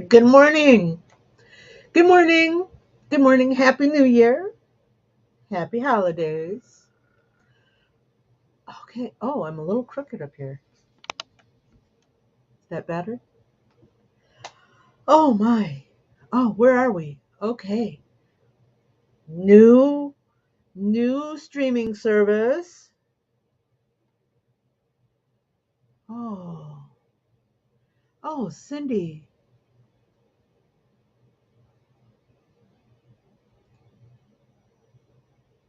Good morning. Good morning. Good morning. Happy New Year. Happy holidays. Okay. Oh, I'm a little crooked up here. Is that better? Oh, my. Oh, where are we? Okay. New, new streaming service. Oh, oh, Cindy.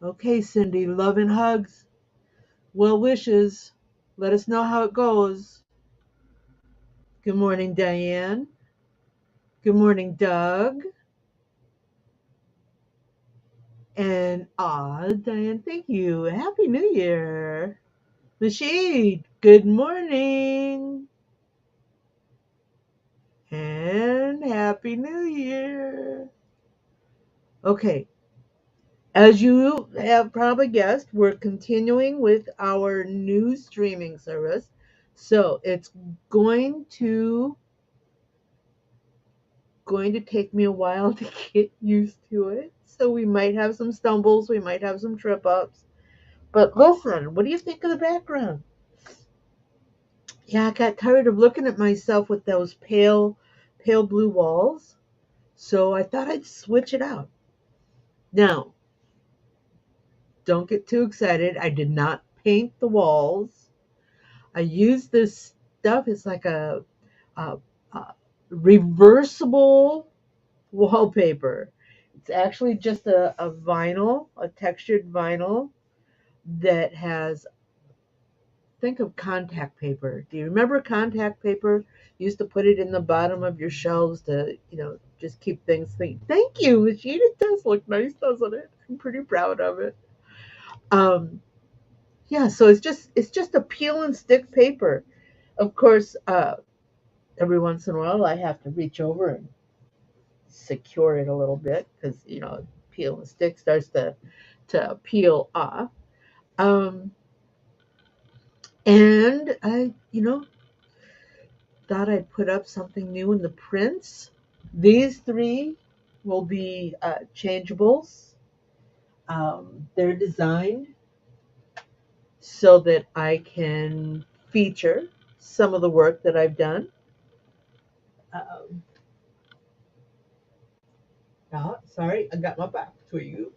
Okay, Cindy. Love and hugs. Well wishes. Let us know how it goes. Good morning, Diane. Good morning, Doug. And Diane, thank you. Happy New Year. Rashid, good morning. And Happy New Year. Okay, as you have probably guessed, we're continuing with our new streaming service. So it's going to going to take me a while to get used to it. So we might have some stumbles, we might have some trip ups. But listen, what do you think of the background? Yeah, I got tired of looking at myself with those pale blue walls. So I thought I'd switch it out. Now, don't get too excited. I did not paint the walls. I used this stuff. It's like a reversible wallpaper. It's actually just a vinyl, a textured vinyl that has, think of contact paper. Do you remember contact paper? You used to put it in the bottom of your shelves to, just keep things clean. Thank you, Machine. It does look nice, doesn't it? I'm pretty proud of it. Um, yeah, so it's just a peel and stick paper. Of course, every once in a while I have to reach over and secure it a little bit because peel and stick starts to peel off. Um, and I thought I'd put up something new in the prints. These three will be changeables. They're designed so that I can feature some of the work that I've done. Um, sorry, I got my back to you.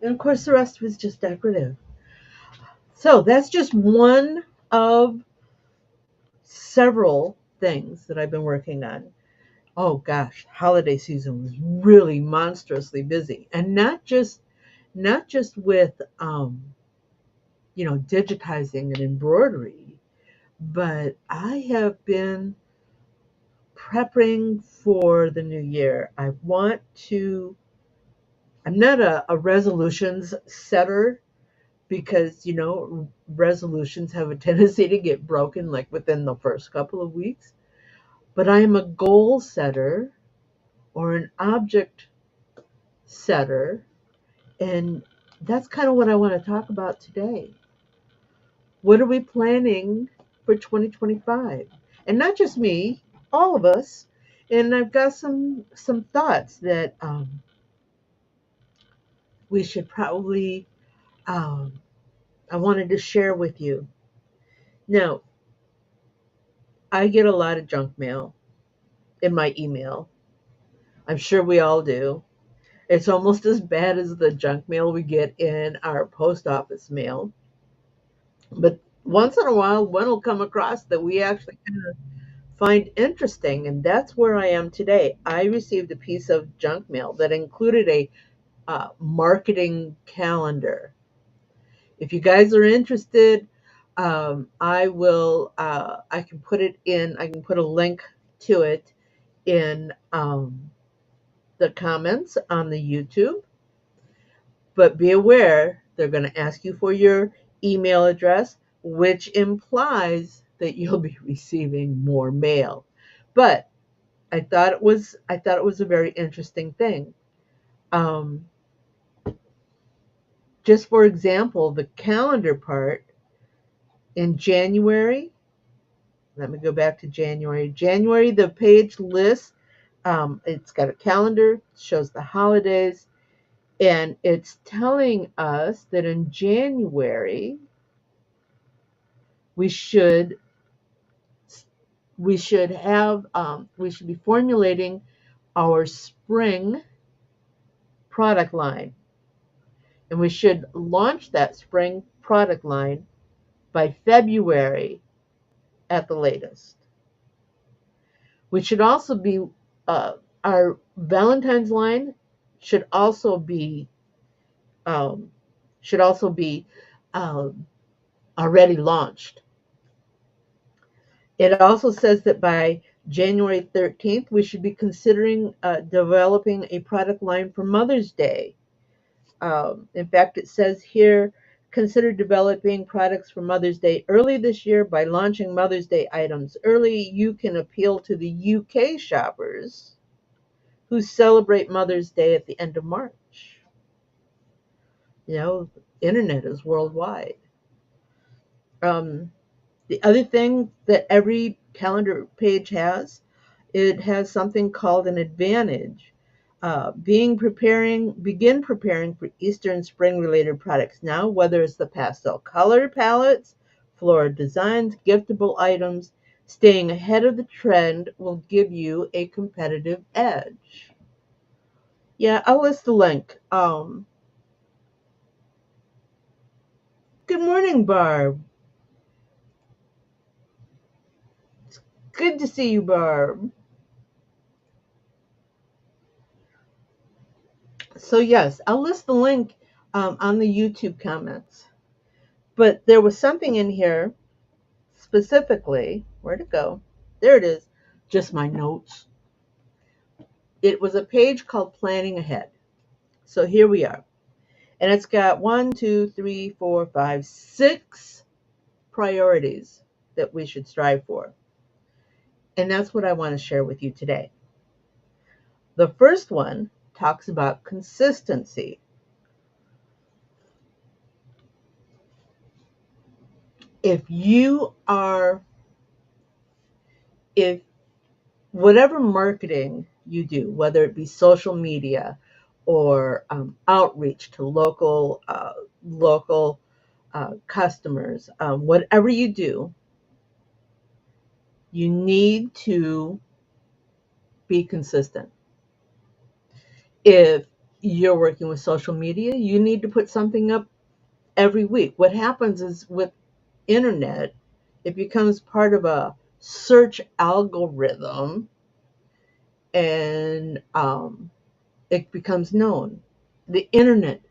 And of course, the rest was just decorative. So that's just one of several things that I've been working on. Oh gosh, holiday season was really monstrously busy, and not just with digitizing and embroidery, but I have been prepping for the new year. I'm not a resolutions setter because, resolutions have a tendency to get broken like within the first couple of weeks, but I am a goal setter or an object setter, and that's kind of what I want to talk about today. What are we planning for 2025? And not just me, all of us. And I've got some thoughts that we should probably um, I wanted to share with you. Now, I get a lot of junk mail in my email. I'm sure we all do. It's almost as bad as the junk mail we get in our post office mail. But once in a while, one will come across that we actually kind of find interesting, and that's where I am today. I received a piece of junk mail that included a marketing calendar. If you guys are interested, I will. I can put it in. I can put a link to it in the comments on the YouTube. But be aware, they're going to ask you for your email address, which implies that you'll be receiving more mail. But I thought it was a very interesting thing. Um, just for example, the calendar part in January. Let me go back to January. January, the page lists It's got a calendar, shows the holidays, and it's telling us that in January we should we should be formulating our spring product line, and we should launch that spring product line by February at the latest. We should also be our Valentine's line should also be um, should also be um, already launched. It also says that by January 13th, we should be considering developing a product line for Mother's Day. In fact, it says here, consider developing products for Mother's Day early this year by launching Mother's Day items early. You can appeal to the UK shoppers who celebrate Mother's Day at the end of March. You know, internet is worldwide. Um, the other thing that every calendar page has, it has something called an advantage. Begin preparing for Easter and spring related products now, whether it's the pastel color palettes, floral designs, giftable items. Staying ahead of the trend will give you a competitive edge. Yeah, I'll list the link. Good morning, Barb. Good to see you, Barb. So yes, I'll list the link on the YouTube comments. But there was something in here specifically. Where'd it go? There it is. Just my notes. It was a page called Planning Ahead. So here we are. And it's got 6 priorities that we should strive for. And that's what I want to share with you today. The first one talks about consistency. If you are, if whatever marketing you do, whether it be social media or outreach to local customers, whatever you do, you need to be consistent. If you're working with social media, you need to put something up every week. What happens is with internet, it becomes part of a search algorithm, and it becomes known. The internet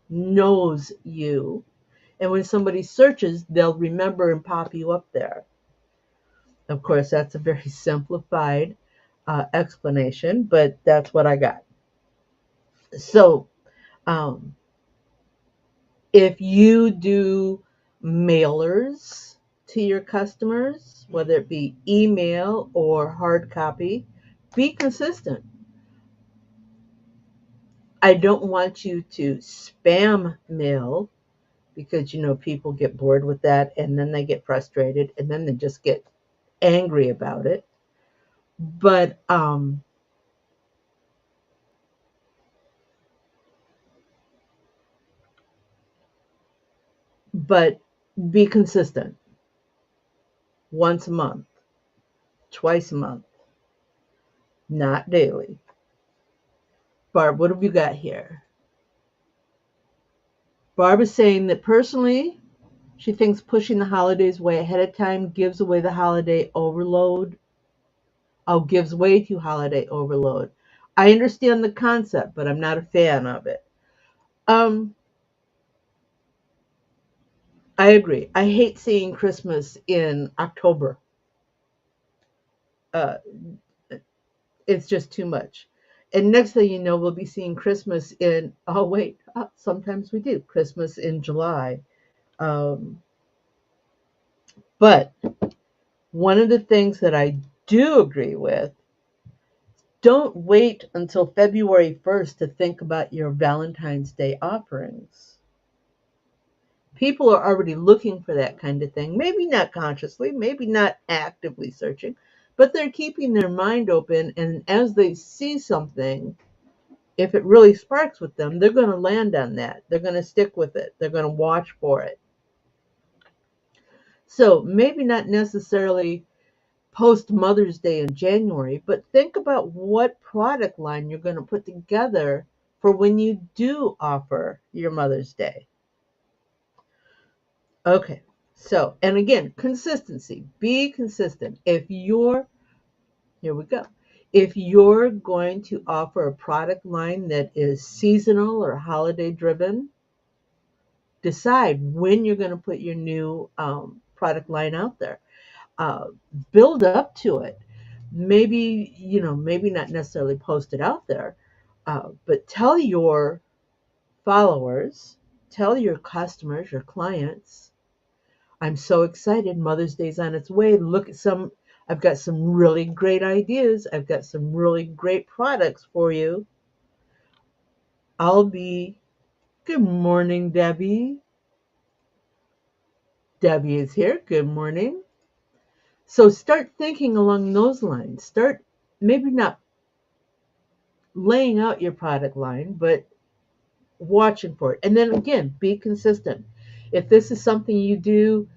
knows you, and when somebody searches, they'll remember and pop you up there. Of course, that's a very simplified explanation, but that's what I got. So, um, if you do mailers to your customers, whether it be email or hard copy, be consistent. I don't want you to spam mail because people get bored with that, and then they get frustrated, and then they just get angry about it. But be consistent. Once a month, twice a month, not daily. Barb, what have you got here? Barb is saying that personally, she thinks pushing the holidays way ahead of time gives away the holiday overload. Oh, gives way to holiday overload. I understand the concept, but I'm not a fan of it. Um, I agree. I hate seeing Christmas in October. Uh, it's just too much. And next thing you know, we'll be seeing Christmas in, oh, wait, sometimes we do, Christmas in July. Um, but one of the things that I do agree with, don't wait until February 1st to think about your Valentine's Day offerings. People are already looking for that kind of thing. Maybe not consciously, maybe not actively searching, but they're keeping their mind open. And as they see something, if it really sparks with them, they're going to land on that. They're going to stick with it. They're going to watch for it. So maybe not necessarily post Mother's Day in January, but think about what product line you're going to put together for when you do offer your Mother's Day. Okay. So, and again, consistency. Be consistent. Here we go. If you're going to offer a product line that is seasonal or holiday driven, decide when you're going to put your new product line out there. Uh, Build up to it. Maybe, maybe not necessarily post it out there, but tell your followers, tell your customers, your clients, I'm so excited. Mother's Day's on its way. Look at I've got some really great ideas. I've got some really great products for you. I'll be, Good morning, Debbie. Debbie is here. Good morning. So start thinking along those lines. Start maybe not laying out your product line, but watching for it. And then again, be consistent. If this is something you do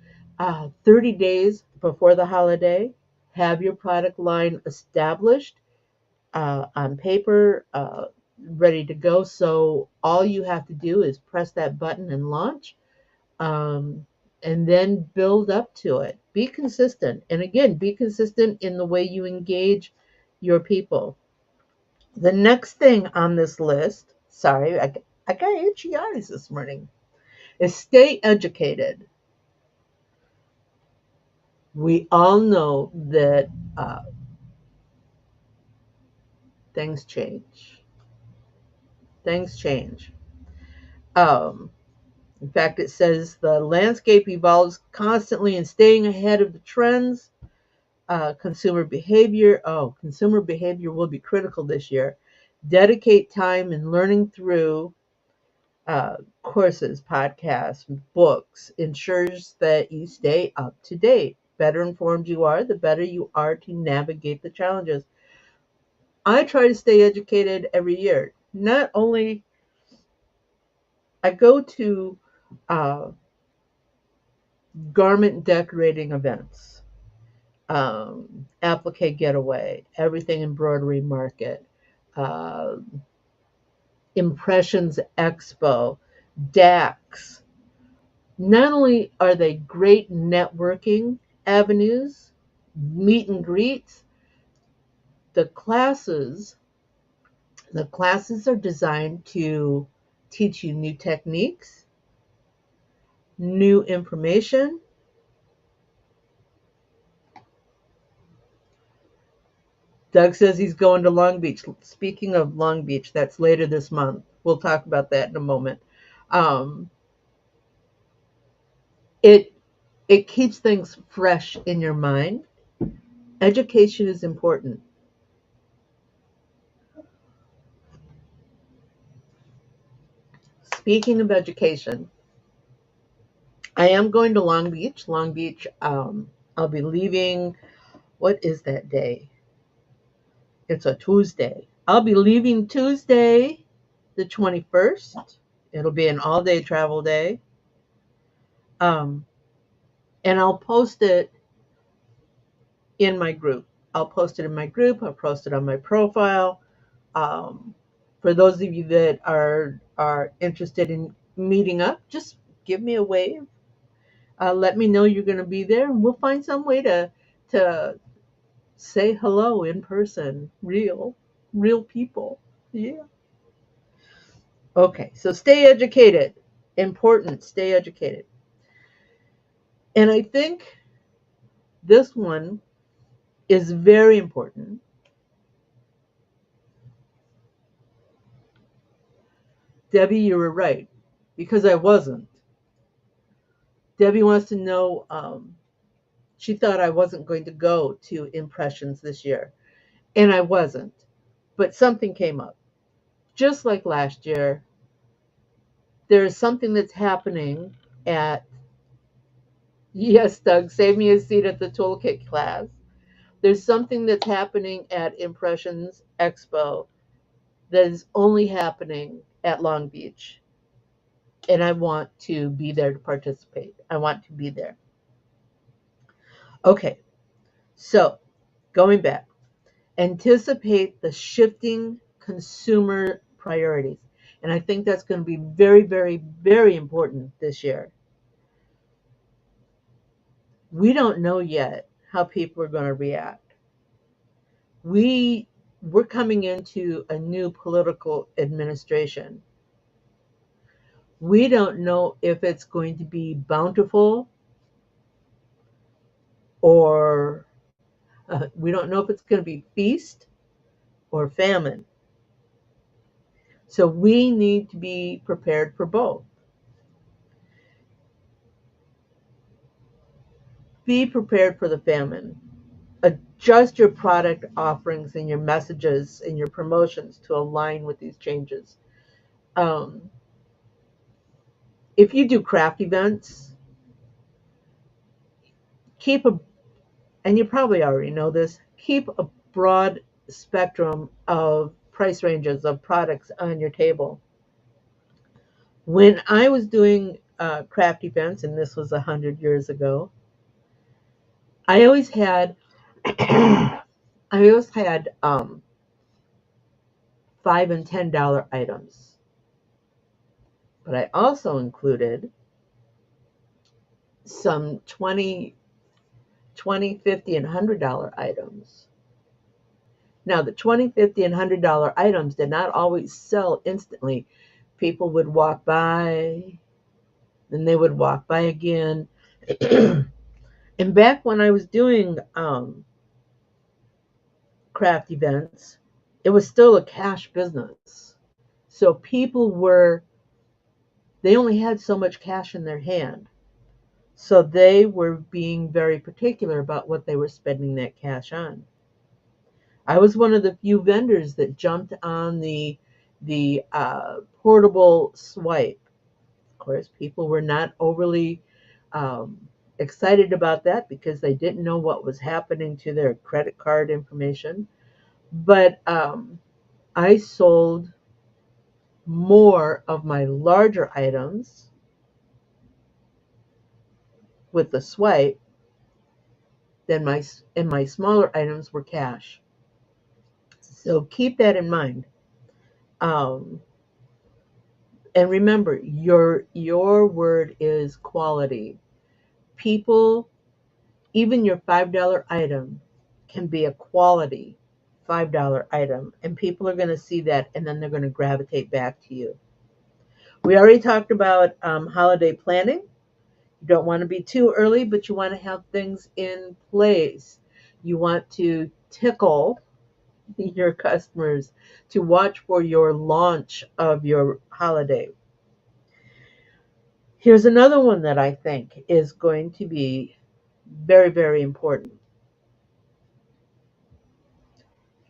30 days before the holiday, have your product line established on paper, ready to go. So all you have to do is press that button and launch, um, and then build up to it. Be consistent. And again, be consistent in the way you engage your people. The next thing on this list, sorry, I got itchy eyes this morning, is stay educated. We all know that things change. Things change. Um, in fact, it says the landscape evolves constantly and staying ahead of the trends. Consumer behavior will be critical this year. Dedicate time in learning through courses, podcasts, books ensures that you stay up to date. Better informed you are, the better you are to navigate the challenges. I try to stay educated every year. Not only I go to uh, garment decorating events, Applique Getaway, Everything Embroidery Market, uh, Impressions Expo, DAX. Not only are they great networking avenues, meet and greets, the classes the classes are designed to teach you new techniques, new information. Doug says he's going to Long Beach. Speaking of Long Beach, that's later this month. We'll talk about that in a moment. Um, it it keeps things fresh in your mind. Education is important. Speaking of education, I am going to Long Beach. Long Beach. I'll be leaving. What is that day? It's a Tuesday. I'll be leaving Tuesday, the 21st. It'll be an all-day travel day. Um, and I'll post it in my group. I'll post it in my group. I'll post it on my profile. Um, for those of you that are interested in meeting up, just give me a wave. Let me know you're going to be there, and we'll find some way to say hello in person, real people. Yeah. Okay. So stay educated. Important. Stay educated. And I think this one is very important. Debbie, you were right, because I wasn't. Debbie wants to know, she thought I wasn't going to go to Impressions this year, and I wasn't. But something came up. Just like last year, there is something that's happening yes, Doug, save me a seat at the toolkit class. There's something that's happening at Impressions Expo that is only happening at Long Beach. And I want to be there to participate. I want to be there. Okay, so going back, anticipate the shifting consumer priorities. And I think that's going to be very, very, very important this year. We don't know yet how people are going to react. We're coming into a new political administration. We don't know if it's going to be bountiful or we don't know if it's going to be feast or famine. So we need to be prepared for both. Be prepared for the famine. Adjust your product offerings and your messages and your promotions to align with these changes. Um, if you do craft events, keep a, and you probably already know this, keep a broad spectrum of price ranges of products on your table. When I was doing craft events, and this was 100 years ago, I always had, I always had $5 and $10 items, but I also included some 20, 50, and $100 items. Now, the 20, 50, and $100 items did not always sell instantly. People would walk by, then they would walk by again. And back when I was doing craft events, it was still a cash business. So they only had so much cash in their hand. So they were being very particular about what they were spending that cash on. I was one of the few vendors that jumped on the portable swipe. Of course, people were not overly um, excited about that because they didn't know what was happening to their credit card information. But I sold more of my larger items with the swipe than my smaller items were cash. So keep that in mind. Um, and remember, your word is quality. People, even your $5 item can be a quality $5 item, and people are going to see that, and then they're going to gravitate back to you. We already talked about holiday planning. You don't want to be too early, but you want to have things in place. You want to tickle your customers to watch for your launch of your holiday. Here's another one that I think is going to be very, very important.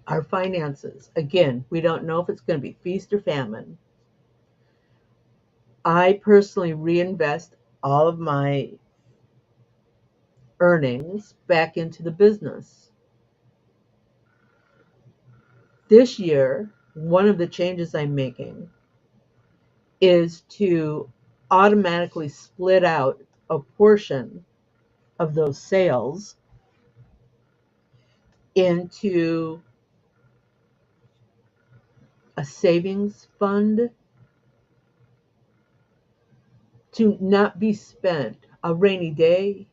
Our finances. Again, we don't know if it's going to be feast or famine. I personally reinvest all of my earnings back into the business. This year, one of the changes I'm making is to automatically split out a portion of those sales into a savings fund to not be spent a rainy day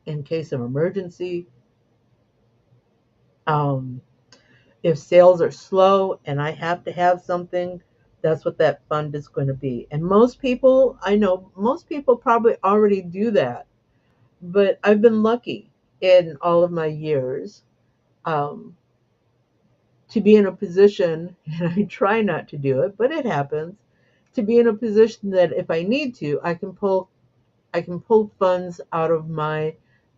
in case of emergency. Um, if sales are slow and I have to have something, that's what that fund is going to be. And most people, I know most people probably already do that, but I've been lucky in all of my years um, to be in a position, and I try not to do it, but it happens, to be in a position that if I need to, I can pull funds out of my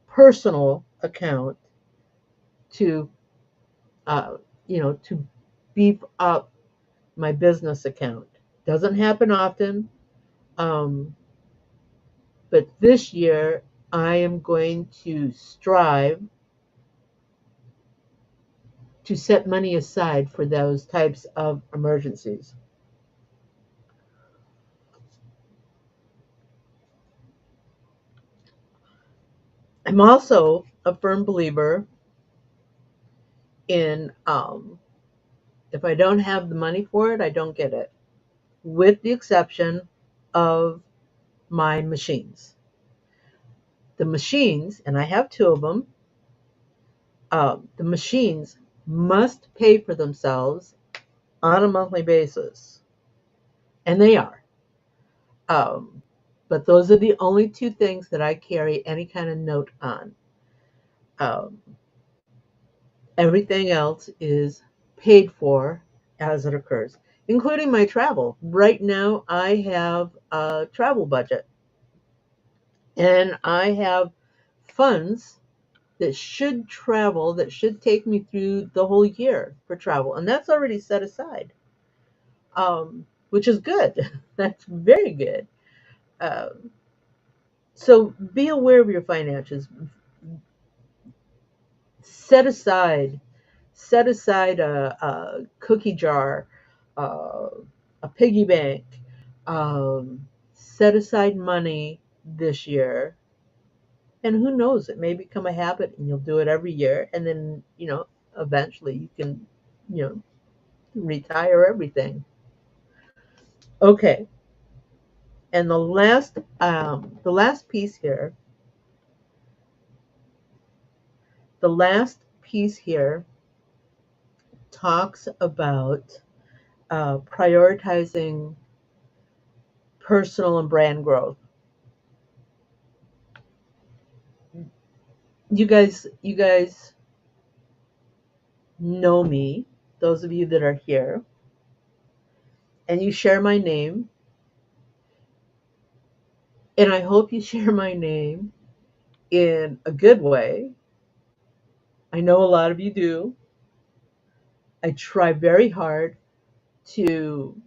personal account to uh, to beef up my business account. Doesn't happen often, um, but this year I am going to strive to set money aside for those types of emergencies. I'm also a firm believer in if I don't have the money for it, I don't get it, with the exception of my machines. The machines, and I have two of them, the machines must pay for themselves on a monthly basis, and they are. Um, but those are the only two things that I carry any kind of note on. Um, Everything else is paid for as it occurs, including my travel. Right now, I have a travel budget, and I have funds that should take me through the whole year for travel, and that's already set aside, which is good. That's very good. Um, so be aware of your finances. Set aside set aside a cookie jar, uh, a piggy bank. Set aside money this year, and who knows, it may become a habit, and you'll do it every year, and then eventually you can you know retire everything. Okay, and the last piece here, the last piece here talks about prioritizing personal and brand growth. You guys know me, those of you that are here, and you share my name, and I hope you share my name in a good way. I know a lot of you do. I try very hard to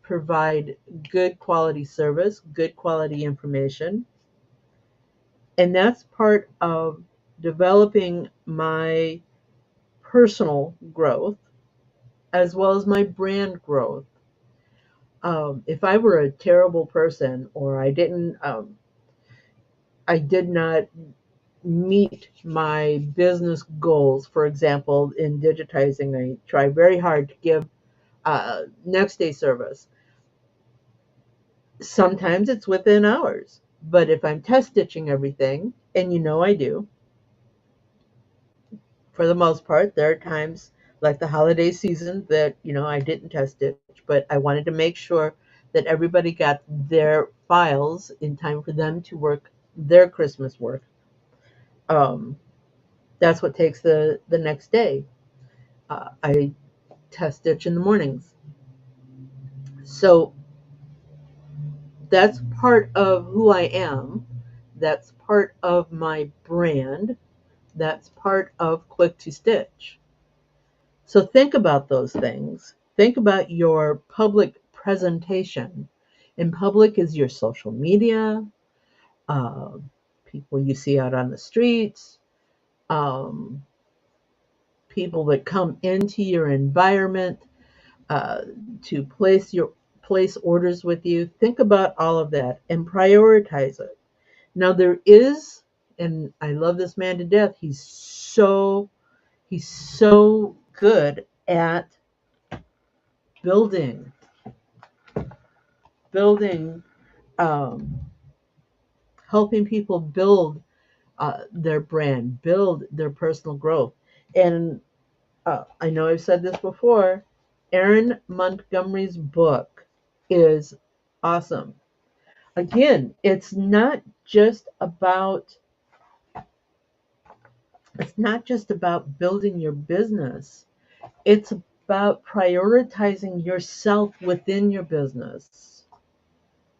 provide good quality service, good quality information, and that's part of developing my personal growth as well as my brand growth. If I were a terrible person, or I did not meet my business goals, for example, in digitizing, I try very hard to give next day service. Sometimes it's within hours, but if I'm test stitching everything, and I do, for the most part, there are times like the holiday season that I didn't test stitch, but I wanted to make sure that everybody got their files in time for them to work their Christmas work. Um, that's what takes the next day. I test stitch in the mornings, so that's part of who I am. That's part of my brand. That's part of Quick to Stitch. So think about those things. Think about your public presentation. In public is your social media, uh, people you see out on the streets, um, people that come into your environment uh, to place orders with you. Think about all of that and prioritize it. Now there is, and I love this man to death. He's so good at building building um, helping people build their brand, build their personal growth. And I know I've said this before. Aaron Montgomery's book is awesome. Again, it's not just about building your business. It's about prioritizing yourself within your business.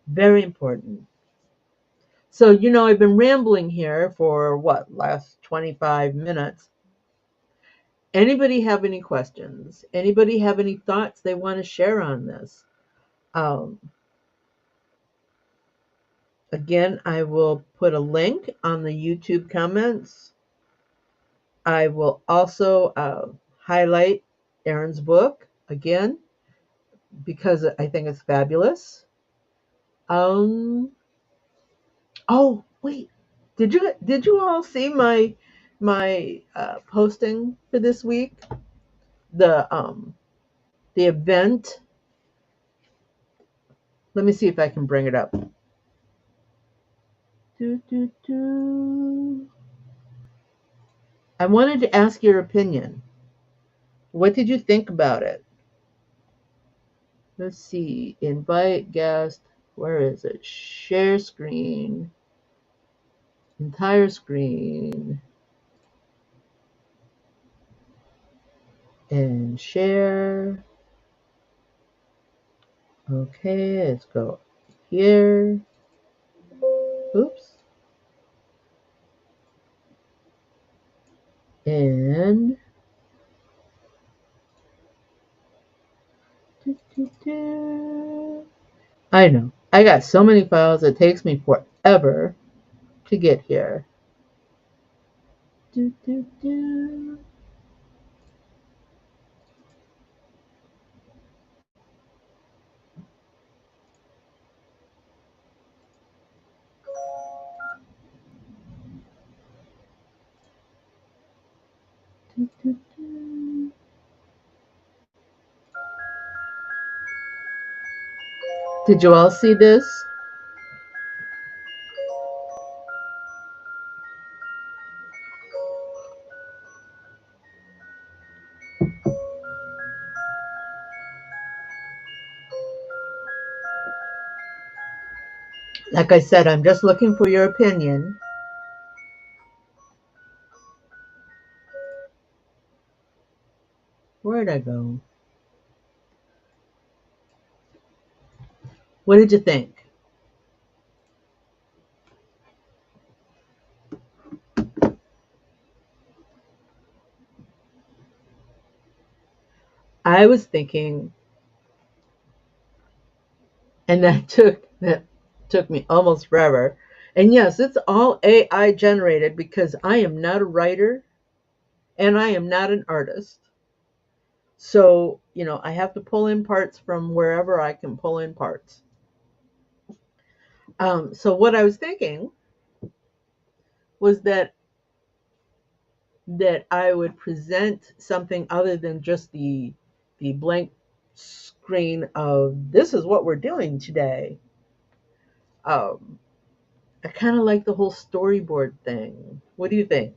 Very important. So, I've been rambling here for last 25 minutes. Anybody have any questions? Anybody have any thoughts they want to share on this? Um, Again, I will put a link on the YouTube comments. I will also highlight Erin's book again because I think it's fabulous. Um, oh wait, did you all see my posting for this week? The event. Let me see if I can bring it up. Do, do, do. I wanted to ask your opinion. What did you think about it? Let's see. Invite guest. Where is it? Share screen. Entire screen. And share. Okay, let's go here. Oops. And I know. I got so many files, it takes me forever to get here. Do, do, do. Do, do, do. Did you all see this? Like I said, I'm just looking for your opinion. Where'd I go? What did you think? I was thinking, and that took me almost forever. And yes, it's all AI generated because I am not a writer and I am not an artist. So, I have to pull in parts from wherever I can pull in parts. So what I was thinking was that I would present something other than just the blank screen of this is what we're doing today. Um, I kind of like the whole storyboard thing. What do you think?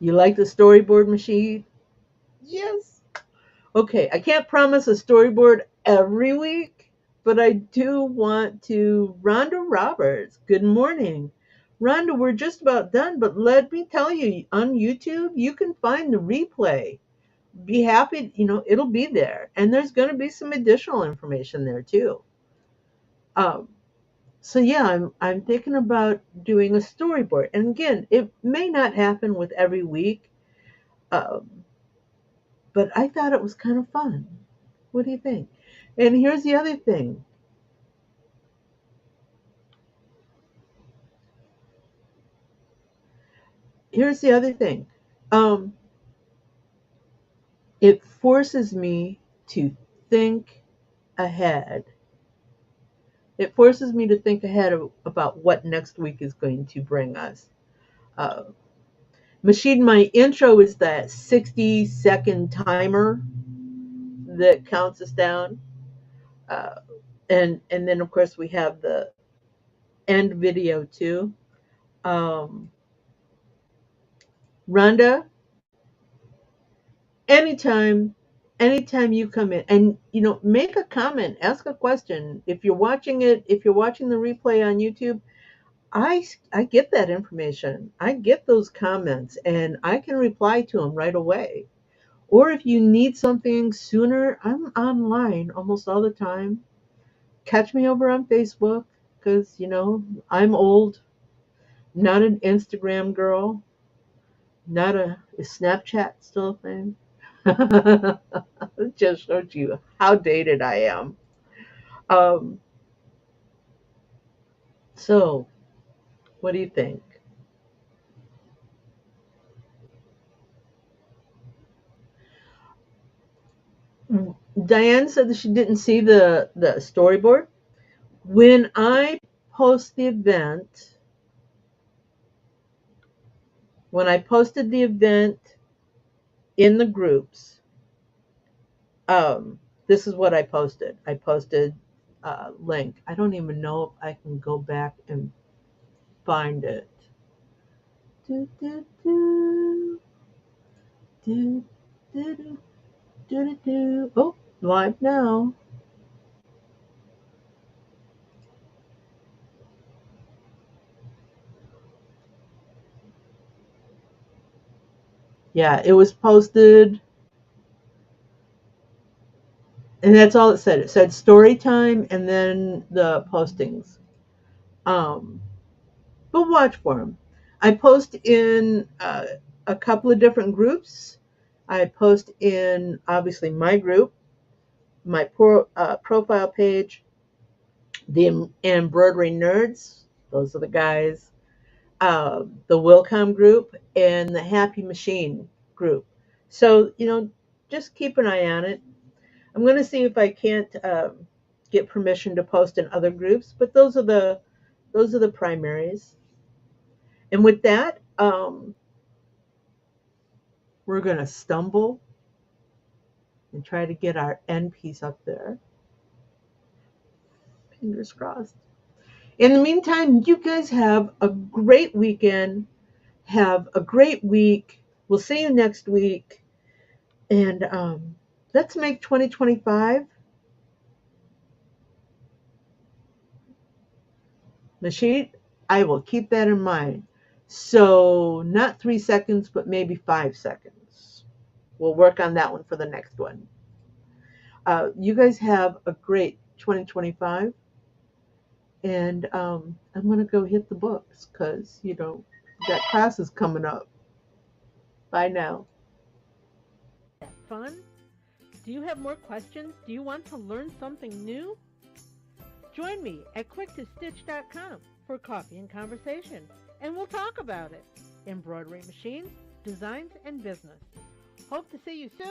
You like the storyboard machine? Yes. Okay, I can't promise a storyboard every week, but I do want to. Rhonda Roberts, good morning. Rhonda, we're just about done, but let me tell you, on YouTube, you can find the replay. Be happy, it'll be there. And there's going to be some additional information there too. Um, so yeah, I'm thinking about doing a storyboard. And again, it may not happen with every week, um, but I thought it was kind of fun. What do you think? And here's the other thing. Here's the other thing. Um, it forces me to think ahead. It forces me to think ahead about what next week is going to bring us. Uh, Machine, my intro is that 60-second timer that counts us down. Uh, and then, of course, we have the end video too. Um, Rhonda, anytime anytime you come in and make a comment, ask a question. If you're watching the replay on YouTube, I get that information. I get those comments and I can reply to them right away. Or if you need something sooner, I'm online almost all the time. Catch me over on Facebook because I'm old, not an Instagram girl, not is Snapchat still a thing? It just shows you how dated I am. Um, so, what do you think? Diane said that she didn't see the storyboard. When I post the event, when I posted the event in the groups, this is what I posted. I posted a link. I don't even know if I can go back and find it. Do, do, do, do, do, do, do, do. Oh, live now. Yeah, it was posted, and that's all it said. It said story time and then the postings. Um, but watch for them. I post in a couple of different groups. I post in obviously my group, my profile page, the embroidery nerds. Those are the guys. The Wilcom group and the Happy Machine group. So just keep an eye on it. I'm going to see if I can't get permission to post in other groups, but those are the primaries. And with that, we're going to stumble and try to get our end piece up there. Fingers crossed. In the meantime, you guys have a great weekend. Have a great week. We'll see you next week. And let's make 2025 machine. I will keep that in mind. So, not 3 seconds, but maybe 5 seconds. We'll work on that one for the next one. You guys have a great 2025. And I'm going to go hit the books because, got classes coming up. Bye now. Fun? Do you have more questions? Do you want to learn something new? Join me at quicktostitch.com for coffee and conversation, and we'll talk about it. Embroidery machines, designs, and business. Hope to see you soon.